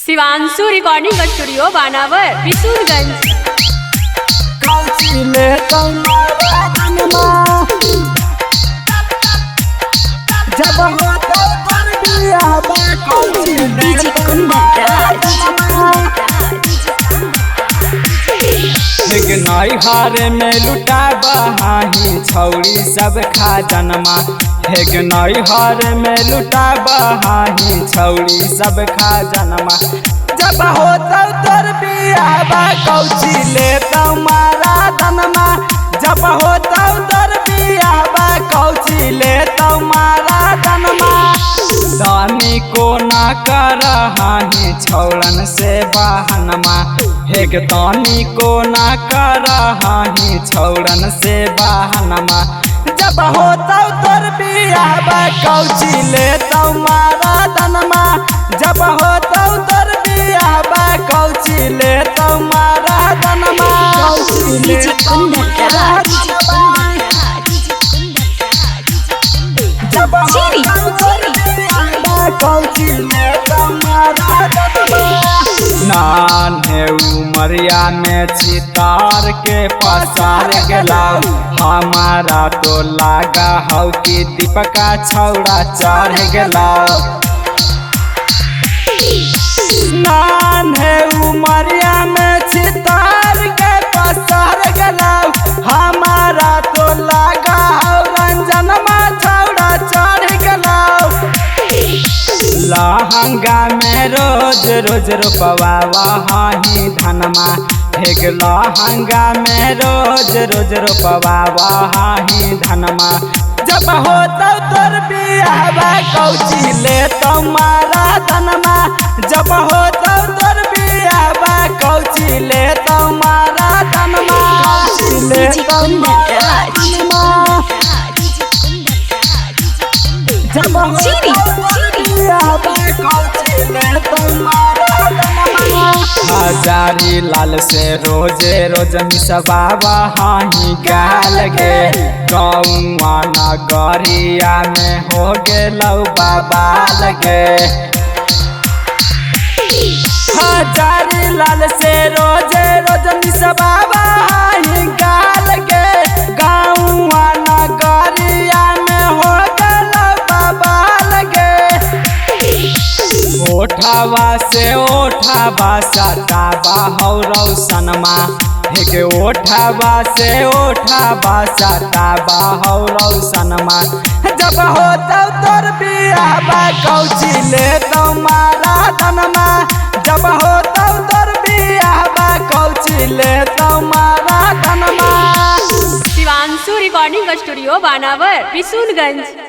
Shivanshu recording studio बानावर बिशुनगंज। हारे में लुटा बहाही छौड़ी सब खा जनमा। हेग नई हारे में लुटा बहाही छौड़ी सब खा जनमा। जब होता तोर बियाहबा कौची ले तुम्हारा दनमा। जब होता तोर बियाहबा कौची ले तुम्हारा दनमा। दानी को ना करहाही छौड़न से बहनमा। हेग दानी को ना करहाही छौड़न से बहनमा। जब होता तोर बियाहबा कौची ले तुम्हारा दनमा। जब होता तोर बियाहबा कौची ले तुम्हारा दनमा। कौची ले नान्हे उमरिया में चितार के पसार गेला। हमारा तो लागा हौ कि दीपका छौड़ा चढ़ गेला। नान्हे उमरिया में चितार के पसार गेला। हमारा तो लागा हौ रंजनमा छौड़ा चढ़ गेला। लहंगा में रोज रोज रोपवा वही धनमा। हेग लहंगा में रोज रोज रोपवा वही धनमा। जब होता तोर बियाहबा कौची ले तुम्हारा धनमा। जब होता तोर बियाहबा कौची ले तुम्हारा धनमा। कौची ले तुम्हारा धनमा। जब हजारी लाल से रोजे रोज मिसवा वही गाल गे। गौआ नगरिया में हो गेलौ बाबाल गे। हजारी लाल से रोजे रोज मिसवा वही गाल गे। गौआ नगरिया में हो गेलौ बाबाल गे। ओठावा से ओठावा सटावा हौ रौसनमा। हेग ओठावा से ओठावा सटावा हौ रौसनमा। जब होता तोर बियाहबा कौची ले तुम्हारा दनमा। जब होता तोर बियाहबा कौची ले तुम्हारा दनमा। शिवांशु रिकॉर्डिंग स्टूडियो बानावर बिशुनगंज।